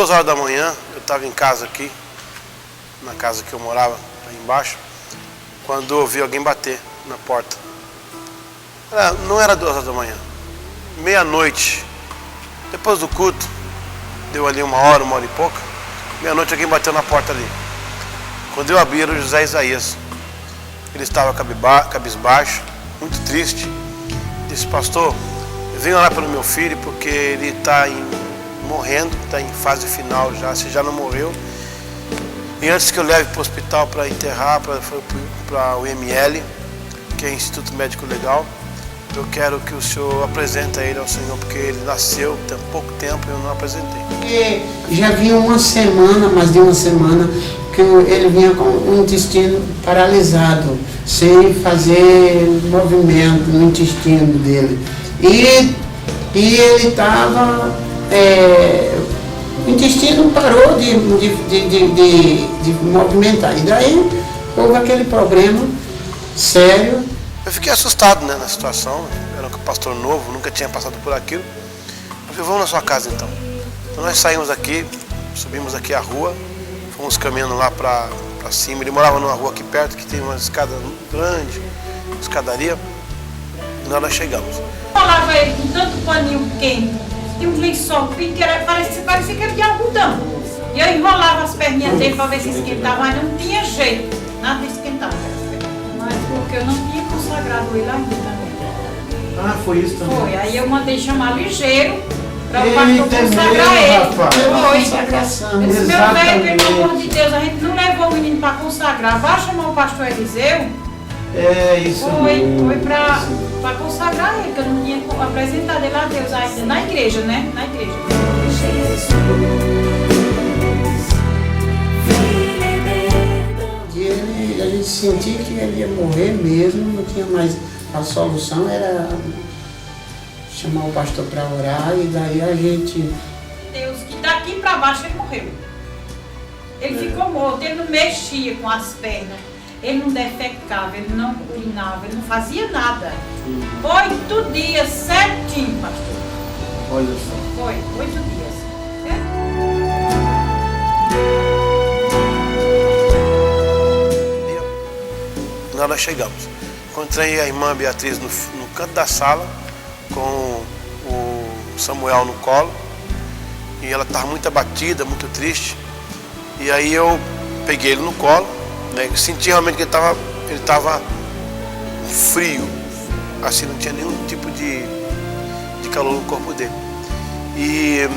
2h da manhã, eu estava em casa aqui, na casa que eu morava, aí embaixo, quando eu ouvi alguém bater na porta. Não era 2h da manhã, meia-noite, depois do culto, deu ali 1 hora e pouca, meia-noite alguém bateu na porta ali. Quando eu abri, era o José Isaías. Ele estava cabisbaixo, muito triste. Disse: pastor, eu vim orar pelo meu filho porque ele está morrendo, está em fase final já, se já não morreu. E antes que eu leve para o hospital para enterrar, para o IML, que é Instituto Médico Legal, eu quero que o senhor apresente ele ao Senhor, porque ele nasceu tem pouco tempo e eu não apresentei. E já vinha mais de uma semana, que ele vinha com o intestino paralisado, sem fazer movimento no intestino dele. E ele estava... o intestino parou de movimentar. E daí houve aquele problema sério. Eu fiquei assustado, né, na situação. Era um pastor novo, nunca tinha passado por aquilo. Eu falei: vamos na sua casa então. Então nós saímos aqui, subimos aqui a rua, fomos caminhando lá para cima. Ele morava numa rua aqui perto, que tem uma escada grande, escadaria. E nós chegamos. Eu falava ele com tanto paninho quente, tinha um lençol que parecia que era de algodão. E eu enrolava as perninhas dele para ver se esquentava, mas não tinha jeito, nada de esquentar. Mas porque eu não tinha consagrado ele ainda também. Ah, foi isso também? Foi, aí eu mandei chamar ligeiro para o pastor consagrar ele. Foi. Eu disse: meu velho, pelo amor de Deus, a gente não levou o menino para consagrar, vai chamar o pastor Eliseu. Isso Foi para consagrar ele, que eu não tinha apresentado ele a Deus ainda, na igreja, né? Na igreja. E a gente sentia que ele ia morrer mesmo, não tinha mais. A solução era chamar o pastor para orar, e daí a gente... Deus, que daqui para baixo ele morreu. Ele ficou morto, ele não mexia com as pernas. Ele não defecava, ele não urinava, ele não fazia nada. 8 dias certinho, pastor. Olha só. Foi, 8 dias. Nós chegamos. Encontrei a irmã Beatriz no canto da sala, com o Samuel no colo. E ela estava muito abatida, muito triste. E aí eu peguei ele no colo. Eu senti realmente que ele estava frio, assim, não tinha nenhum tipo de calor no corpo dele. E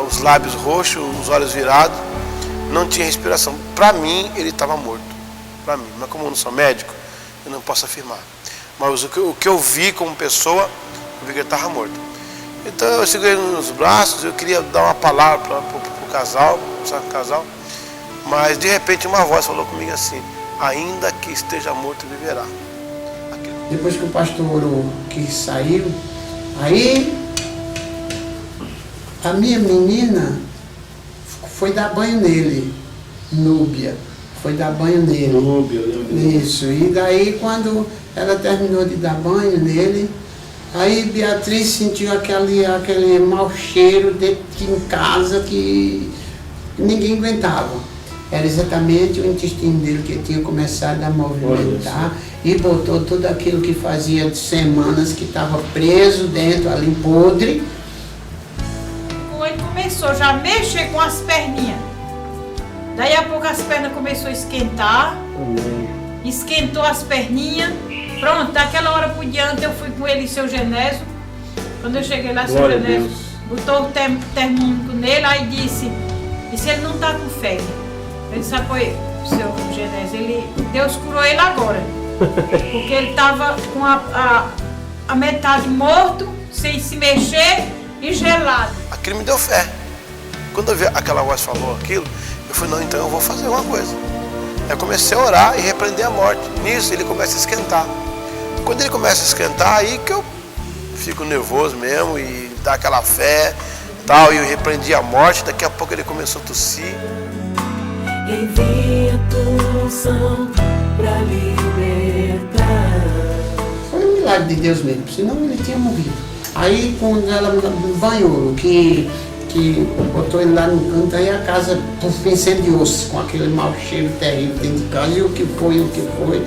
os lábios roxos, os olhos virados, não tinha respiração. Para mim, ele estava morto, para mim. Mas como eu não sou médico, eu não posso afirmar. Mas o que eu vi como pessoa, eu vi que ele estava morto. Então eu segurei ele nos braços, eu queria dar uma palavra para o casal, sabe, o casal. Mas de repente uma voz falou comigo assim: ainda que esteja morto, viverá. Depois que o pastor orou, que saiu, aí a minha menina foi dar banho nele, Núbia, foi dar banho nele. Núbia, isso, e daí quando ela terminou de dar banho nele, aí Beatriz sentiu aquele mau cheiro dentro em casa que ninguém aguentava. Era exatamente o intestino dele que tinha começado a movimentar e botou tudo aquilo que fazia de semanas que estava preso dentro, ali podre. Ele começou já a mexer com as perninhas. Daí a pouco as pernas começaram a esquentar. Esquentou as perninhas. Pronto, daquela hora por diante eu fui com ele e seu Genésio. Quando eu cheguei lá, seu Genésio botou o termômetro nele, aí disse: e se ele não está com febre? Ele disse: foi, seu Genésio, Deus curou ele agora. Porque ele estava com a metade morto, sem se mexer e gelado. Aquilo me deu fé. Quando eu vi aquela voz falou aquilo, eu falei: não, então eu vou fazer uma coisa. Eu comecei a orar e repreender a morte. Nisso ele começa a esquentar. Quando ele começa a esquentar, aí que eu fico nervoso mesmo e dá aquela fé tal, e eu repreendi a morte. Daqui a pouco ele começou a tossir. Envia tua unção pra libertar. Foi um milagre de Deus mesmo, senão ele tinha morrido. Aí quando ela banhou, que gente botou ele lá no canto, aí a casa incendiou-se com aquele mau cheiro terrível dentro de casa. E o que foi?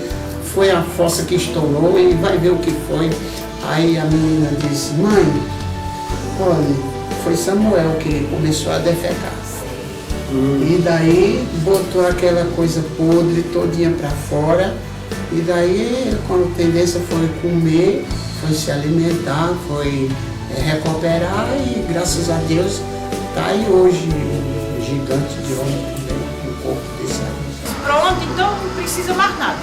Foi a fossa que estourou e vai ver o que foi. Aí a menina disse, mãe, olha, foi Samuel que começou a defecar. E daí botou aquela coisa podre todinha para fora. E daí, quando a tendência foi comer, foi se alimentar, foi recuperar e graças a Deus está aí hoje um gigante de homem no corpo desse aí. Pronto, então não precisa mais nada.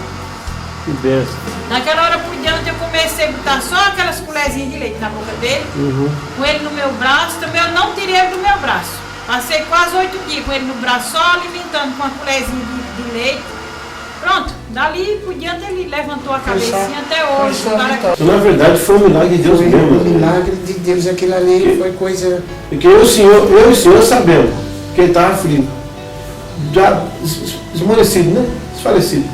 Que benção. Naquela hora por diante eu comecei a botar só aquelas colherzinhas de leite na boca dele, com ele no meu braço. Também eu não tirei ele do meu braço. Passei quase 8 dias com ele no braço, só alimentando com uma colherzinha de leite. Pronto, dali por diante ele levantou a cabecinha até hoje. Então, na verdade foi um milagre de Deus mesmo. Foi um milagre de Deus, aquilo ali foi coisa... Porque eu e o senhor sabemos que ele estava aflito. Já esmorecido, né? Desfalecido.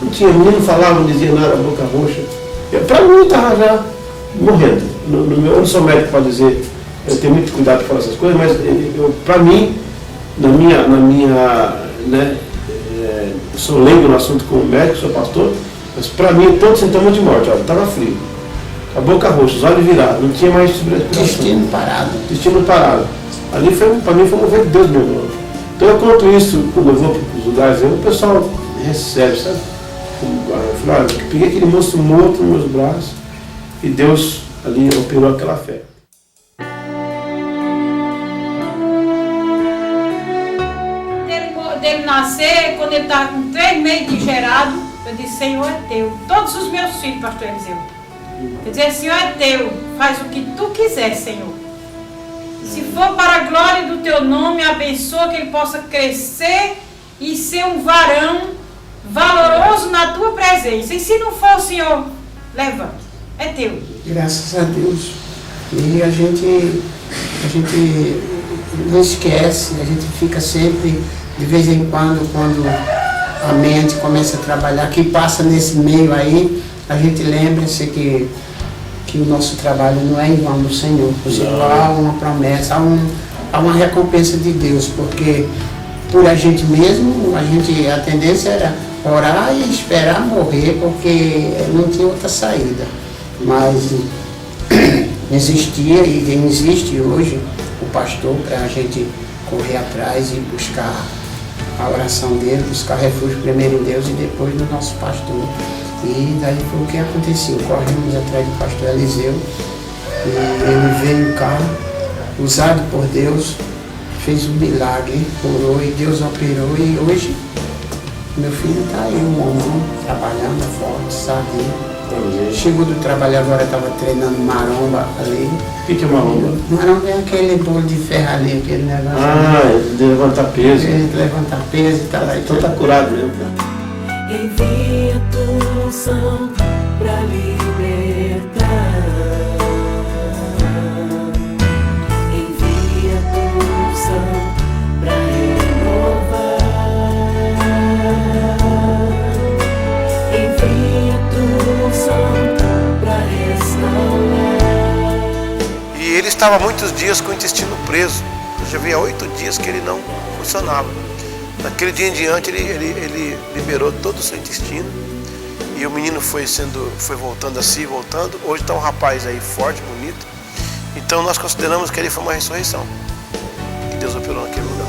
Não tinha, o menino falava, não dizia nada, boca roxa. Para mim, estava já morrendo. Eu não sou médico para dizer, eu tenho muito cuidado para falar essas coisas, mas para mim, na minha né, eu sou leigo no assunto como médico, sou pastor, mas para mim, todo sintoma de morte, estava frio. A boca roxa, os olhos virados, não tinha mais destino parado. Destino parado. Ali, para mim, foi um mover de Deus mesmo. Então, eu conto isso quando eu vou para os lugares, o pessoal recebe, sabe? Eu falei, olha, peguei aquele moço morto nos meus braços e Deus ali operou aquela fé. Dele nascer, quando ele estava com 3 meses de gerado, eu disse, Senhor é teu. Todos os meus filhos, pastor Eliseu. Eu dizia, Senhor é teu, faz o que tu quiser, Senhor. Se for para a glória do teu nome, abençoa que ele possa crescer e ser um varão valoroso na tua presença. E se não for, Senhor, levanta. É teu. Graças a Deus. E a gente não esquece, a gente fica sempre, de vez em quando a mente começa a trabalhar, que passa nesse meio aí, a gente lembra-se que o nosso trabalho não é em vão do Senhor. O Senhor há uma promessa, há uma recompensa de Deus, porque por a gente mesmo, a tendência era orar e esperar morrer, porque não tinha outra saída. Mas existia e existe hoje o pastor para a gente correr atrás e buscar a oração dele, buscar refúgio primeiro em Deus e depois no nosso pastor. E daí foi o que aconteceu. Corremos atrás do pastor Eliseu e ele veio cá, usado por Deus, fez um milagre, curou e Deus operou e hoje meu filho está aí, um homem, trabalhando forte, sabe? Chegou do trabalho agora, estava treinando maromba ali. O que é maromba? Maromba é aquele bolo de ferro ali, aquele negócio. De levantar peso. De levantar peso e tal. Então tá curado mesmo. Envia tua unção pra libertar. Envia tua unção pra renovar. Envia tua unção pra restaurar. E ele estava muitos dias com o intestino preso. Já havia 8 dias que ele não funcionava. Naquele dia em diante ele liberou todo o seu intestino e o menino foi voltando a si, voltando. Hoje está um rapaz aí forte, bonito. Então nós consideramos que ele foi uma ressurreição que Deus operou naquele lugar.